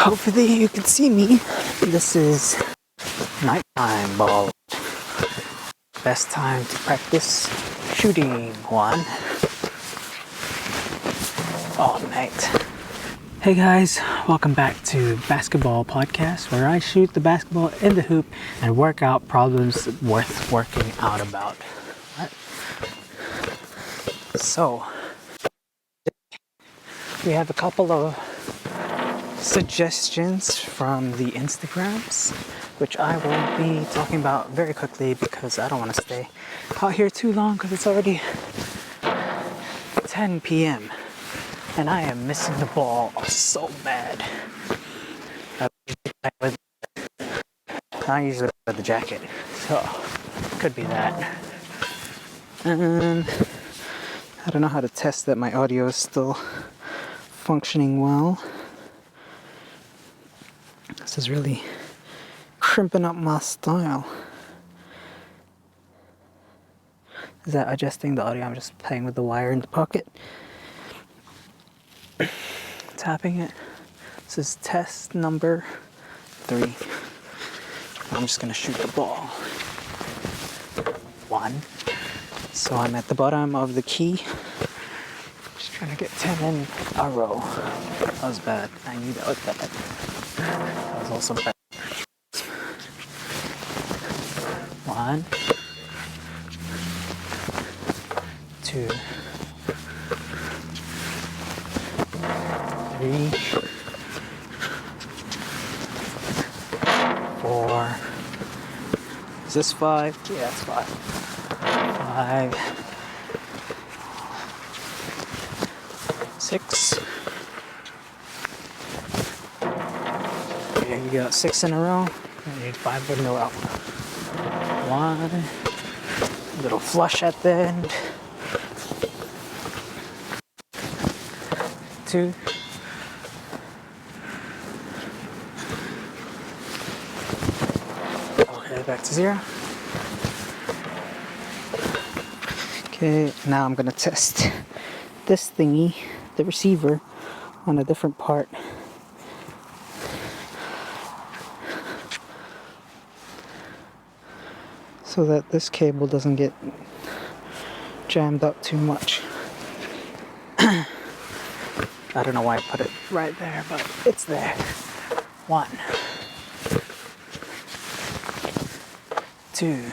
Hopefully you can see me. This is nighttime ball. Best time to practice shooting one all night. Hey guys, welcome back to Basketball Podcast, where I shoot the basketball in the hoop and work out problems worth working out about. So, we have a couple of suggestions from the Instagrams, which I will be talking about very quickly because I don't want to stay out here too long because it's already 10 p.m. and I am missing the ball so bad. I usually wear the jacket, so could be that. And I don't know how to test that my audio is still functioning well. This is really crimping up my style. Is that adjusting the audio? I'm just playing with the wire in the pocket. Tapping it. This is test number 3. I'm just gonna shoot the ball. 1. So I'm at the bottom of the key. Just trying to get 10 in a row. That was bad. I knew that was bad. That was also bad. 1, 2, 3, 4. Is this 5? Yeah, it's 5. 5, 6. Okay, we got 6 in a row. I need 5 with no out. 1. Little flush at the end. 2. Okay, back to 0. Okay, now I'm gonna test this thingy, the receiver, on a different part. So that this cable doesn't get jammed up too much. I don't know why I put it right there, but it's there. 1, 2,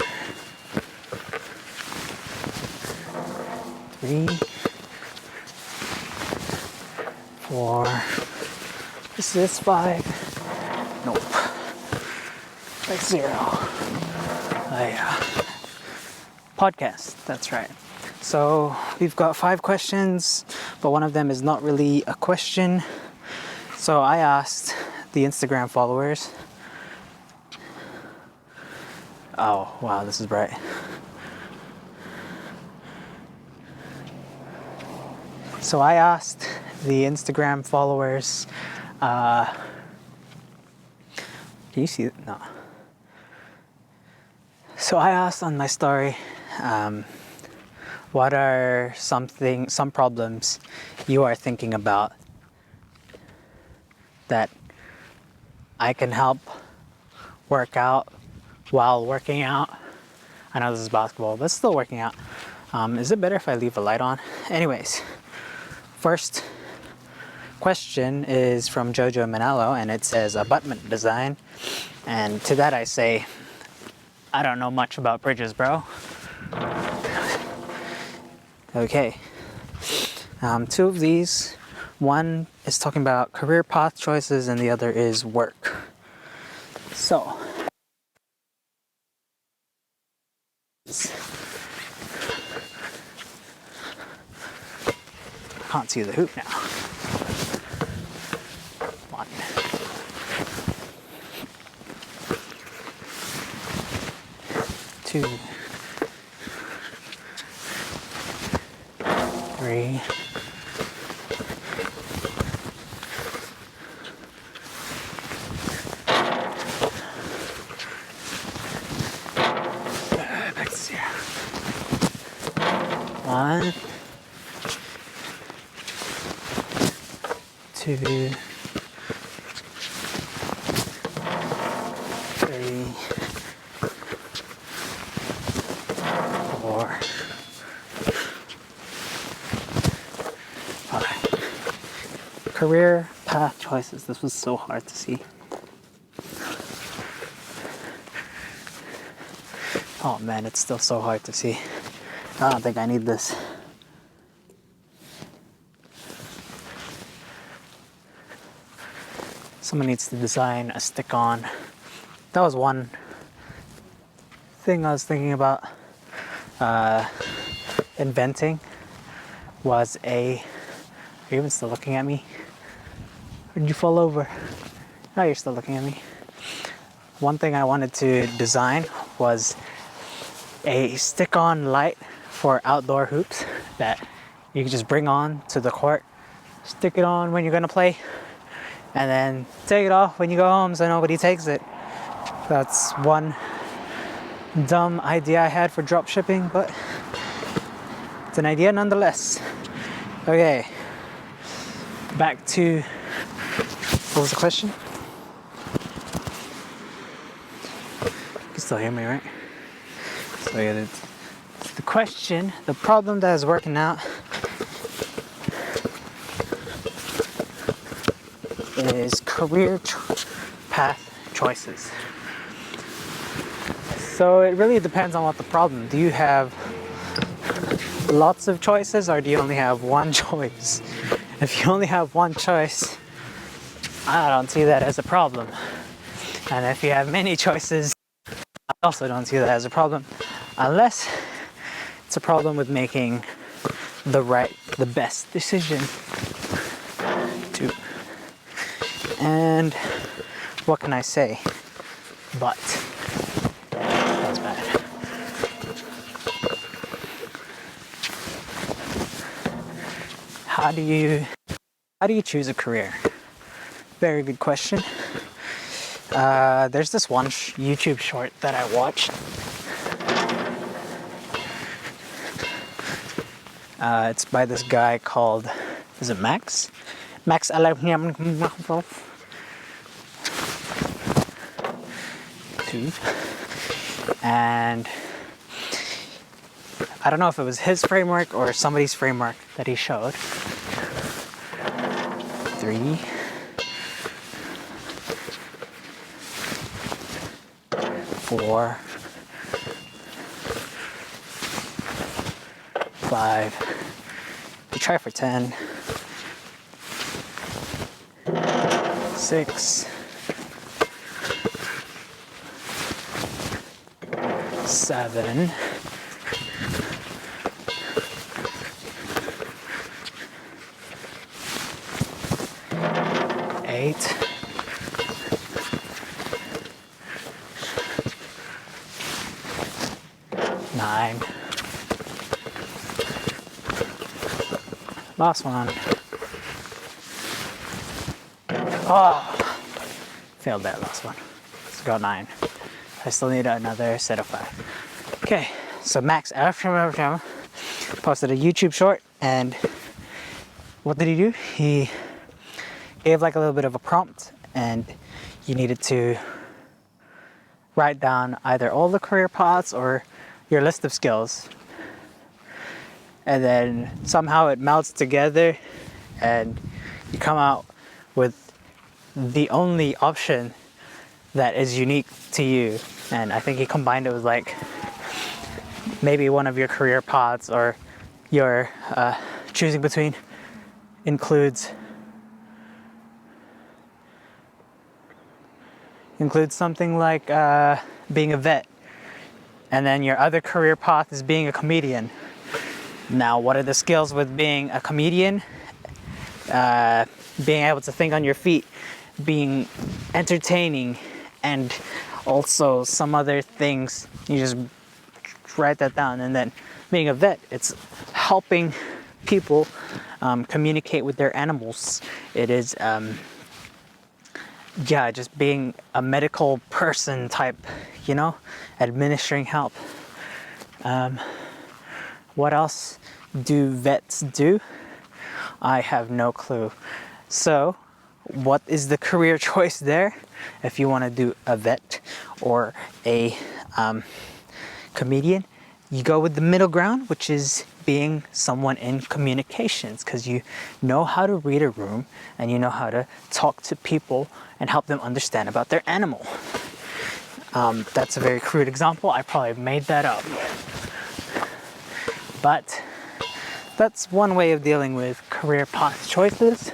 3, 4. This is 5. Nope. That's 0. Podcast, that's right. So we've got 5 questions, but one of them is not really a question. So I asked the Instagram followers. Oh, wow, this is bright. So I asked the Instagram followers, can you see it? No. So I asked on my story, what are some problems you are thinking about that I can help work out while working out? I know this is basketball, but still working out. Is it better if I leave a light on? Anyways, first question is from Jojo Manalo, and it says abutment design. And to that I say, I don't know much about bridges, bro. Okay. 2 of these. One is talking about career path choices and the other is work. So, I can't see the hoop now. 1, 2, 3, 1, 2, 4, 5. Career path choices. This was so hard to see. Oh man, it's still so hard to see. I don't think I need this. Someone needs to design a stick-on. That was one thing I was thinking about inventing, was a... Are you even still looking at me? Or did you fall over? Oh, you're still looking at me. One thing I wanted to design was a stick-on light for outdoor hoops that you can just bring on to the court, stick it on when you're gonna play, and then take it off when you go home so nobody takes it. That's one dumb idea I had for drop shipping, but it's an idea nonetheless. Okay, back to, what was the question? You can still hear me, right? So yeah, the question, the problem that is working out is career path choices. So it really depends on what the problem. Do you have lots of choices, or do you only have one choice? If you only have one choice, I don't see that as a problem. And if you have many choices, I also don't see that as a problem, unless it's a problem with making the best decision. And what can I say? But that's bad. How do you choose a career? Very good question. There's this one YouTube short that I watched. It's by this guy called, is it Max? Max and I don't know if it was his framework or somebody's framework that he showed. 3, 4, 5. You try for 10. 6, 7, 8, 9. Last one. Oh, failed that last one. Let's go 9. I still need another set of 5. Okay, so Max posted a YouTube short, and what did he do? He gave like a little bit of a prompt, and you needed to write down either all the career paths or your list of skills, and then somehow it melts together and you come out with the only option that is unique to you. And I think he combined it with like maybe one of your career paths, or your choosing between includes something like being a vet, and then your other career path is being a comedian. Now, what are the skills with being a comedian? Being able to think on your feet, being entertaining, and also some other things. You just write that down. And then being a vet, it's helping people communicate with their animals. It is just being a medical person type, you know, administering help. What else do vets do? I have no clue. So what is the career choice there? If you want to do a vet or a comedian, you go with the middle ground, which is being someone in communications, because you know how to read a room and you know how to talk to people and help them understand about their animal. That's a very crude example. I probably made that up. But that's one way of dealing with career path choices.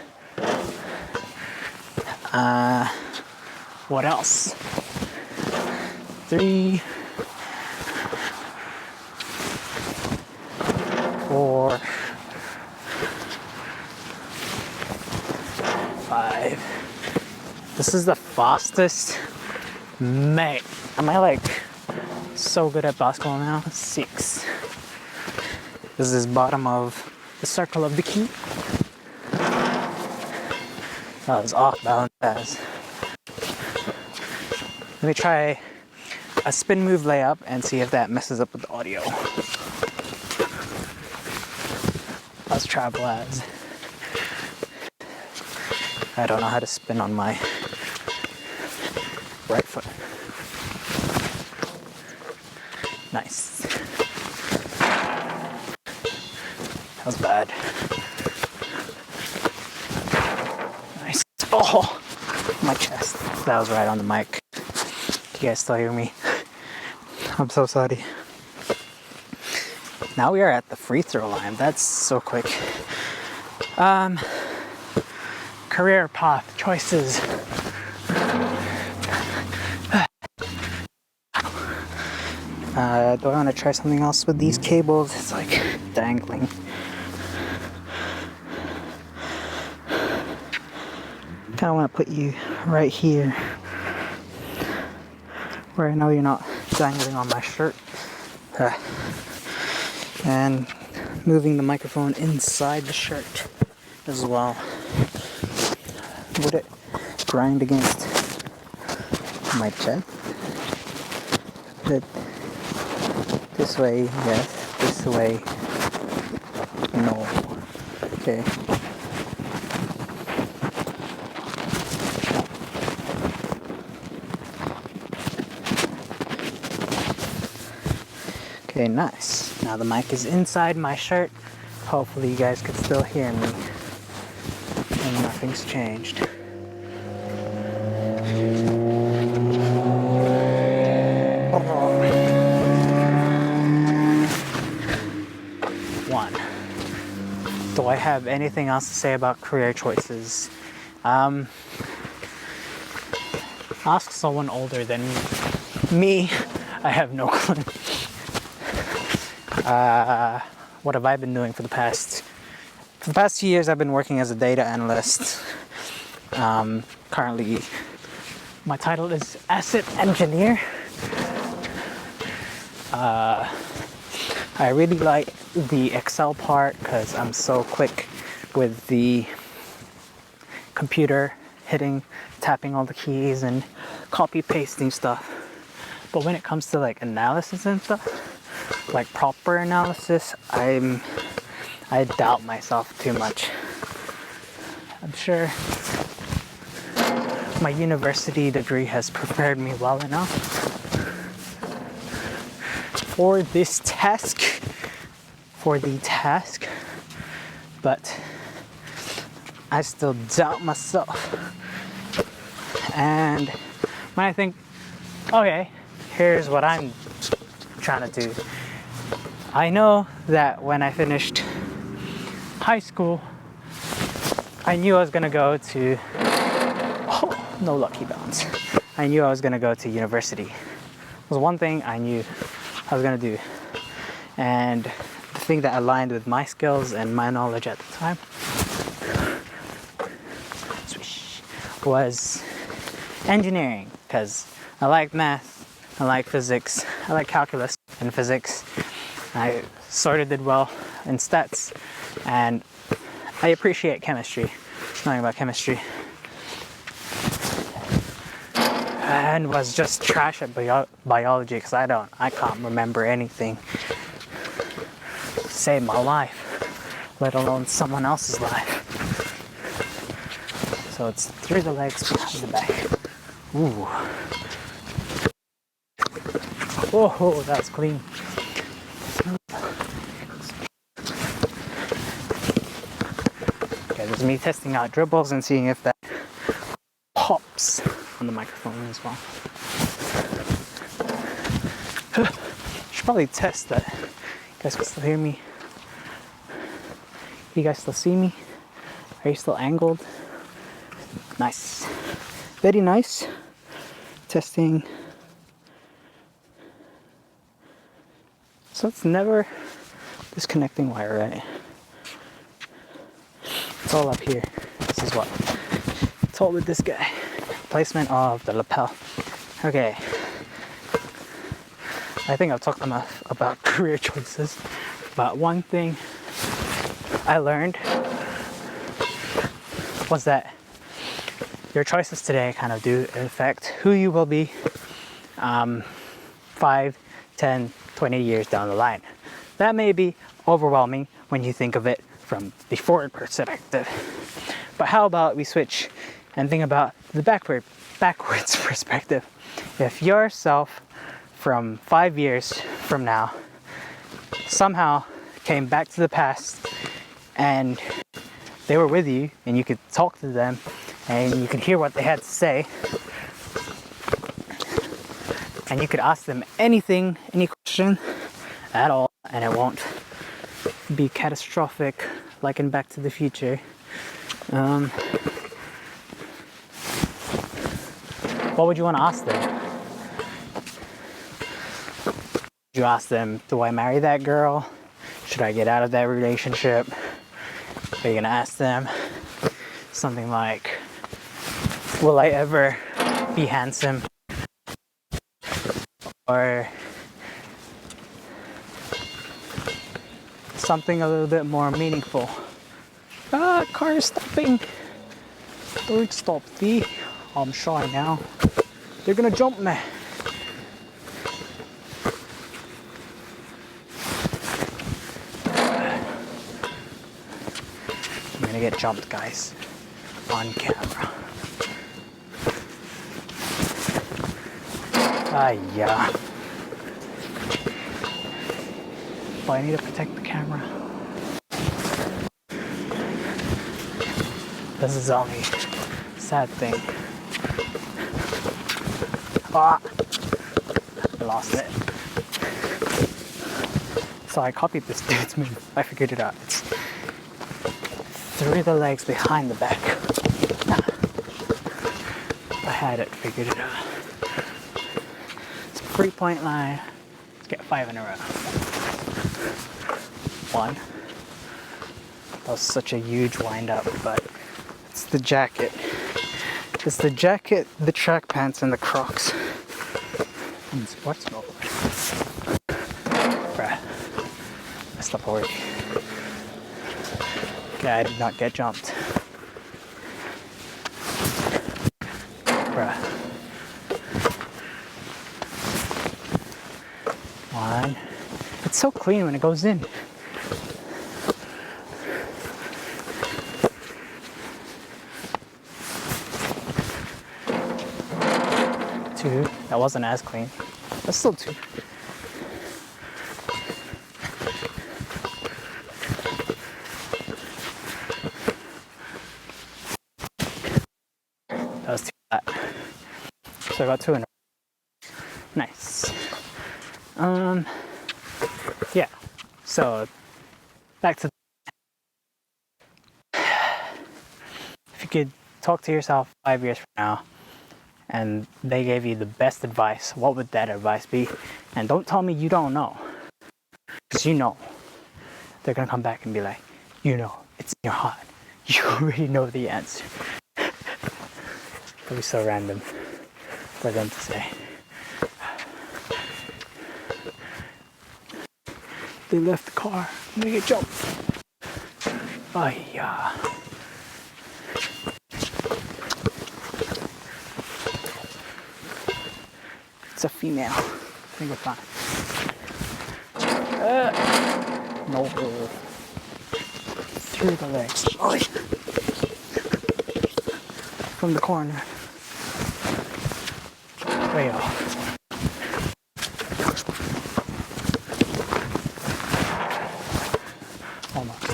What else? 3, 4, 5. This is the fastest. Mate, am I like so good at basketball now? 6. This is bottom of the circle of the key. That was off balance as. Let me try a spin move layup and see if that messes up with the audio. Let's travel as. I don't know how to spin on my right foot. Nice. That was bad. Nice. Oh, my chest. That was right on the mic. You guys still hear me? I'm so sorry. Now we are at the free throw line. That's so quick. Career path choices. Do I want to try something else with these cables? It's like dangling. Kind of want to put you right here, where I know you're not dangling on my shirt. And moving the microphone inside the shirt as well. Would it grind against my chest? But this way, yes. This way, no. Okay. Okay, nice. Now the mic is inside my shirt. Hopefully you guys can still hear me. And nothing's changed. One. Do I have anything else to say about career choices? Ask someone older than me. I have no clue. What have I been doing for the past 2 years? I've been working as a data analyst. Currently, my title is asset engineer. I really like the Excel part because I'm so quick with the computer, tapping all the keys and copy pasting stuff. But when it comes to like analysis and stuff, like proper analysis, I doubt myself too much. I'm sure my university degree has prepared me well enough for the task, but I still doubt myself. And when I think, okay, here's what I'm trying to do. I know that when I finished high school, I knew I was gonna go to, no lucky bounce. I knew I was gonna go to university. It was one thing I knew I was gonna do. And the thing that aligned with my skills and my knowledge at the time was engineering, because I like math, I like physics, I like calculus and physics. I sort of did well in stats, and I appreciate chemistry, knowing about chemistry. And was just trash at biology because I can't remember anything to save my life, let alone someone else's life. So it's through the legs, behind the back. Ooh. Oh, that's clean. is me testing out dribbles and seeing if that pops on the microphone as well. Should probably test that. You guys can still hear me? You guys still see me? Are you still angled? Nice. Very nice. Testing. So it's never disconnecting wire, right? It's all up here. This is what I told with this guy. Placement of the lapel. Okay. I think I've talked enough about career choices, but one thing I learned was that your choices today kind of do affect who you will be 5, 10, 20 years down the line. That may be overwhelming when you think of it from the forward perspective, but how about we switch and think about the backwards perspective. If yourself from 5 years from now somehow came back to the past and they were with you and you could talk to them and you could hear what they had to say and you could ask them anything, any question at all, and it won't be catastrophic like in Back to the Future. What would you want to ask them? Would you ask them, do I marry that girl? Should I get out of that relationship? Are you gonna ask them something like, will I ever be handsome? Or something a little bit more meaningful. Car is stopping. Don't stop, V. I'm shy now. They're gonna jump me. I'm gonna get jumped, guys, on camera. Yeah. Oh, I need to protect the camera. This is the only sad thing. Ah! I lost it. So I copied this dude's move. I figured it out. It's through the legs behind the back. I had it figured it out. It's a 3-point line. Let's get 5 in a row. 1. That was such a huge wind up, but it's the jacket. It's the jacket, the track pants, and the Crocs. And sports mode. Bruh. Messed up already. Okay, I did not get jumped. Bruh. 1. It's so clean when it goes in. 2. That wasn't as clean. That's still 2. That was too flat. So I got 2 in a row. Nice. Yeah. So back to if you could talk to yourself 5 years from now and they gave you the best advice, what would that advice be? And don't tell me you don't know, because you know. They're gonna come back and be like, you know, it's in your heart. You already know the answer. That'd be so random for them to say. They left the car. I'm gonna get jumped. Oh yeah. It's a female. I think we're fine. No. Through the legs. Oh, yeah. From the corner. Way off. Almost.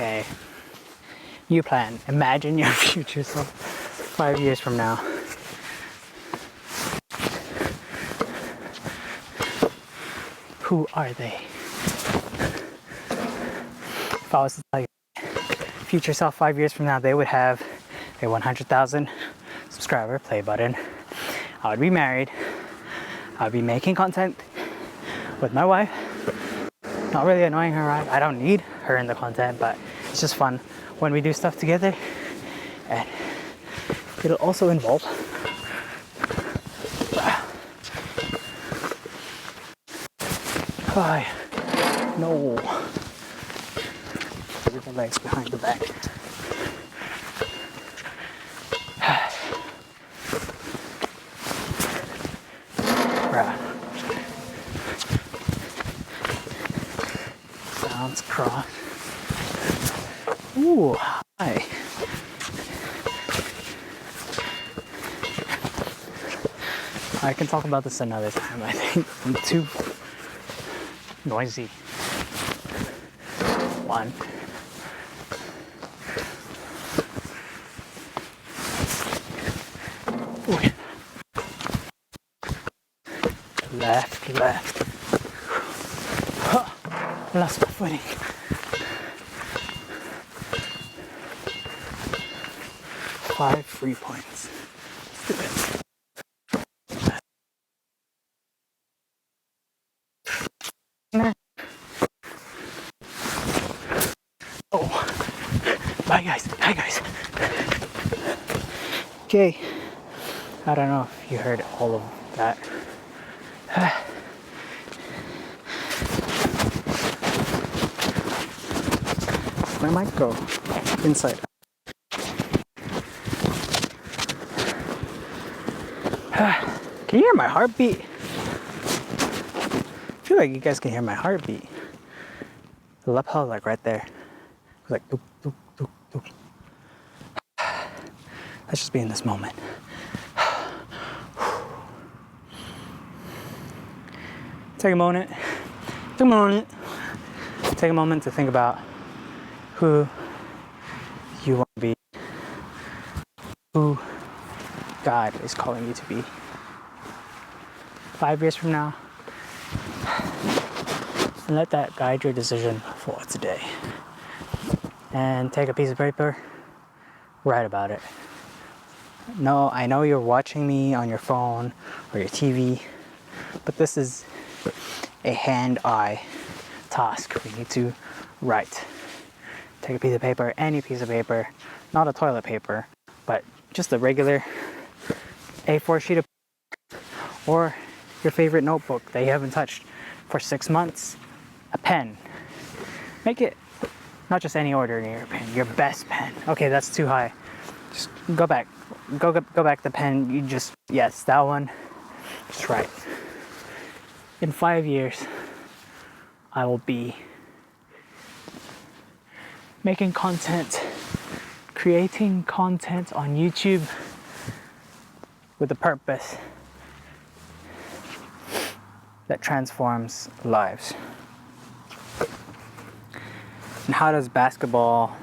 Okay. You plan. Imagine your future self 5 years from now. Who are they? If I was to tell you future self 5 years from now, they would have a 100,000 subscriber play button. I would be married. I would be making content with my wife. Not really annoying her, right? I don't need her in the content, but it's just fun when we do stuff together. And it'll also involve no. With the legs behind the back. Sounds cross. Ooh, hi. I can talk about this another time. I think I'm too noisy. One. Ooh. Left. Huh. Lost my footing. Five free points. Let's do it. Oh, bye guys. Hi guys. Okay. I don't know if you heard all of that. Where might go? Inside. Can you hear my heartbeat? I feel like you guys can hear my heartbeat. The lapel, like right there. It's like doop, doop, doop, doop. Let's just be in this moment. Take a moment. Take a moment to think about who you want to be, who God is calling you to be. 5 years from now, and let that guide your decision for today. And take a piece of paper, write about it. No, I know you're watching me on your phone or your TV, but this is a hand-eye task. We need to write. Take a piece of paper, any piece of paper, not a toilet paper, but just a regular A4 sheet of paper, or your favorite notebook that you haven't touched for 6 months, a pen. Make it not just any ordinary pen, your best pen. Okay, that's too high. Just go back the pen. You just, yes, that one. Just write. In 5 years, I will be making content, creating content on YouTube with a purpose that transforms lives. And how does basketball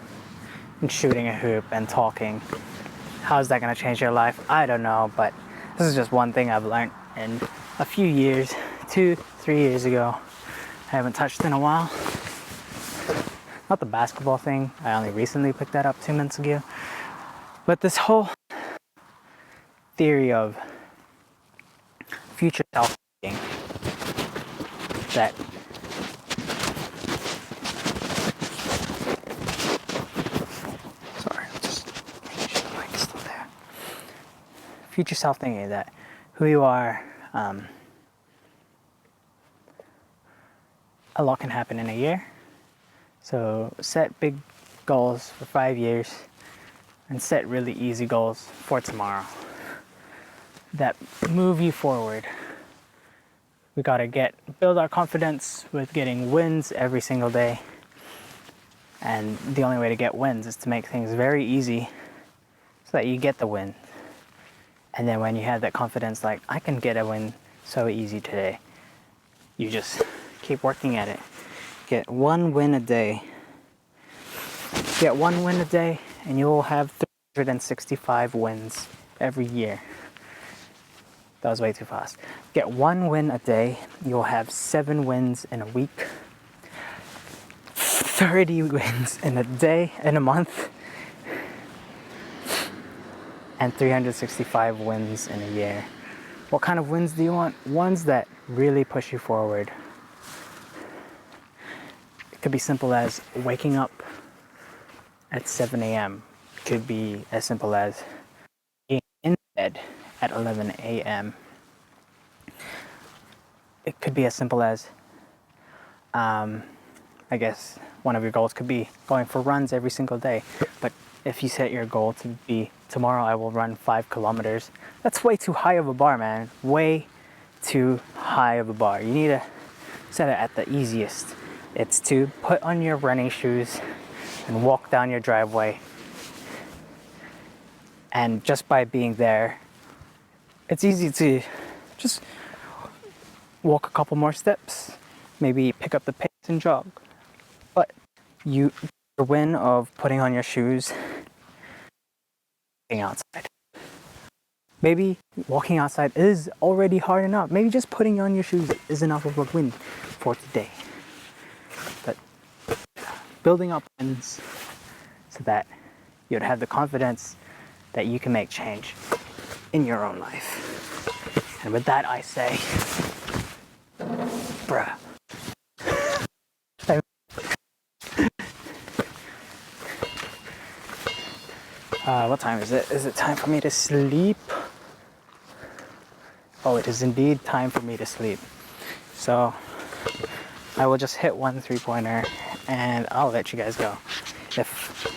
and shooting a hoop and talking, how is that going to change your life? I don't know, but this is just one thing I've learned in a few years, 2-3 years ago. I haven't touched in a while. Not the basketball thing, I only recently picked that up 2 months ago. But this whole theory of future self-thinking, that future self-thinking, that who you are, a lot can happen in a year. So set big goals for 5 years and set really easy goals for tomorrow that move you forward. We gotta build our confidence with getting wins every single day. And the only way to get wins is to make things very easy so that you get the win. And then when you have that confidence, like, I can get a win so easy today, you just keep working at it. Get one win a day. Get 1 win a day and you'll have 365 wins every year. That was way too fast. Get 1 win a day, you'll have 7 wins in a week, 30 wins in a day, in a month, and 365 wins in a year. What kind of wins do you want? Ones that really push you forward. It could be simple as waking up at 7 a.m. It could be as simple as being in bed at 11 a.m. It could be as simple as, I guess one of your goals could be going for runs every single day. But if you set your goal to be, tomorrow I will run 5 kilometers, that's way too high of a bar, man. Way too high of a bar. You need to set it at the easiest. It's to put on your running shoes and walk down your driveway. And just by being there, it's easy to just walk a couple more steps, maybe pick up the pace and jog. But the win of putting on your shoes, being outside. Maybe walking outside is already hard enough. Maybe just putting on your shoes is enough of a win for today. But building up wins so that you'd have the confidence that you can make change in your own life. And with that, I say, bruh. What time is it? Is it time for me to sleep? Oh, it is indeed time for me to sleep. So I will just hit 1 3-pointer and I'll let you guys go. If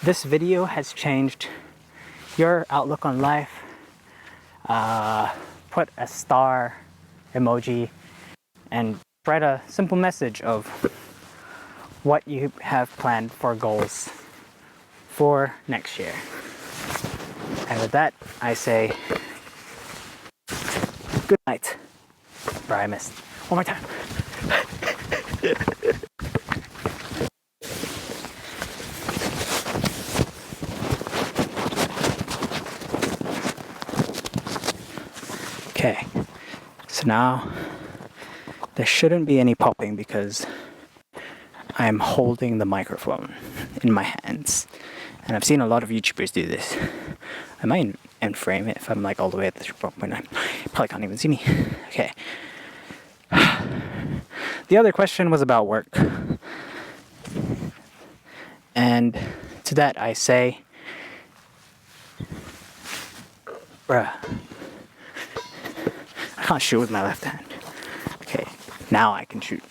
this video has changed your outlook on life, put a star emoji and write a simple message of what you have planned for goals for next year. And with that, I say good night. Bro, I missed. One more time. Okay, so now there shouldn't be any popping because I'm holding the microphone in my hands. And I've seen a lot of YouTubers do this. I might end frame it if I'm like all the way at the 3.9. Probably can't even see me. Okay. The other question was about work. And to that I say, bruh, I can't shoot with my left hand. Okay, now I can shoot.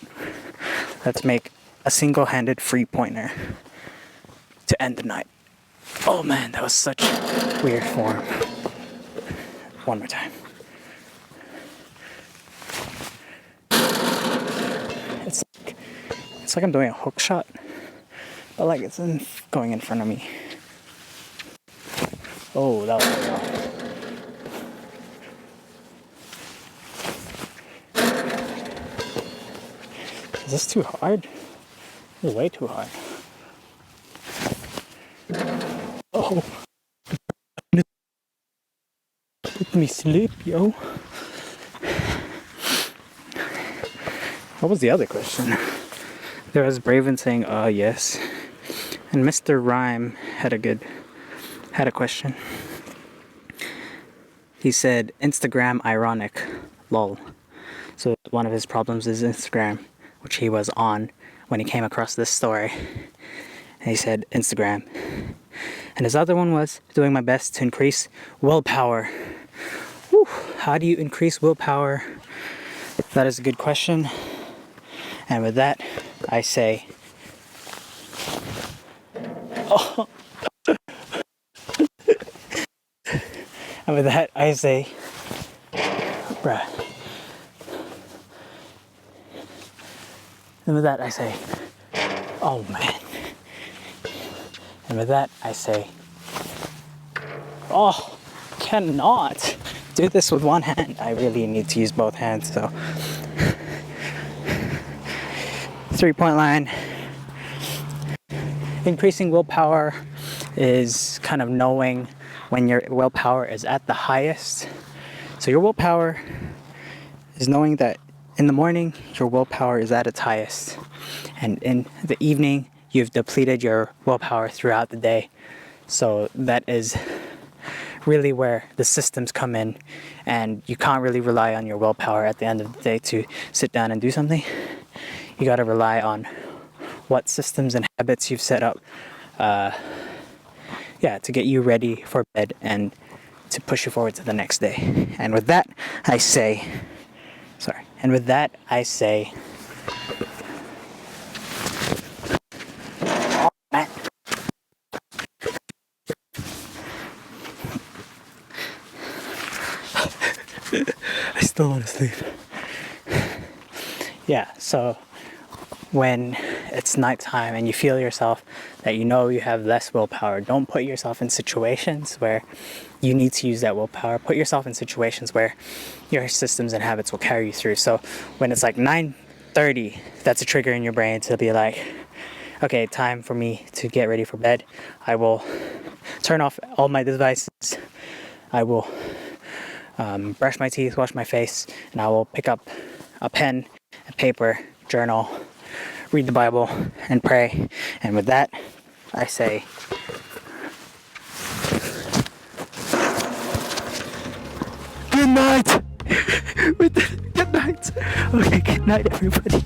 Let's make a single-handed free pointer to end the night. Oh man, that was such weird form. One more time. It's like I'm doing a hook shot, but like it's going in front of me. Oh, that was very off. Is this too hard? This is way too hard. Oh, let me sleep, yo. What was the other question? There was Braven saying, yes. And Mr. Rhyme had a question. He said, Instagram ironic, lol. So one of his problems is Instagram, which he was on when he came across this story. And he said, Instagram. And his other one was doing my best to increase willpower. Whew, how do you increase willpower? That is a good question. And with that, I say, oh. And with that, I say, bruh. And with that, I say, oh man. And with that, I say, oh, cannot do this with one hand. I really need to use both hands, so. 3-point line. increasing willpower is kind of knowing when your willpower is at the highest. So your willpower is knowing that in the morning, your willpower is at its highest. And in the evening, you've depleted your willpower throughout the day. So that is really where the systems come in, and you can't really rely on your willpower at the end of the day to sit down and do something. You got to rely on what systems and habits you've set up to get you ready for bed and to push you forward to the next day. And with that I say man, I still want to sleep. Yeah, so when it's nighttime and you feel yourself that you know you have less willpower, don't put yourself in situations where you need to use that willpower. Put yourself in situations where your systems and habits will carry you through. So when it's like 9:30, that's a trigger in your brain to be like, okay, time for me to get ready for bed. I will turn off all my devices. I will brush my teeth, wash my face, and I will pick up a pen, a paper, journal, read the Bible, and pray. And with that, I say, good night! Good night! Okay, good night, everybody.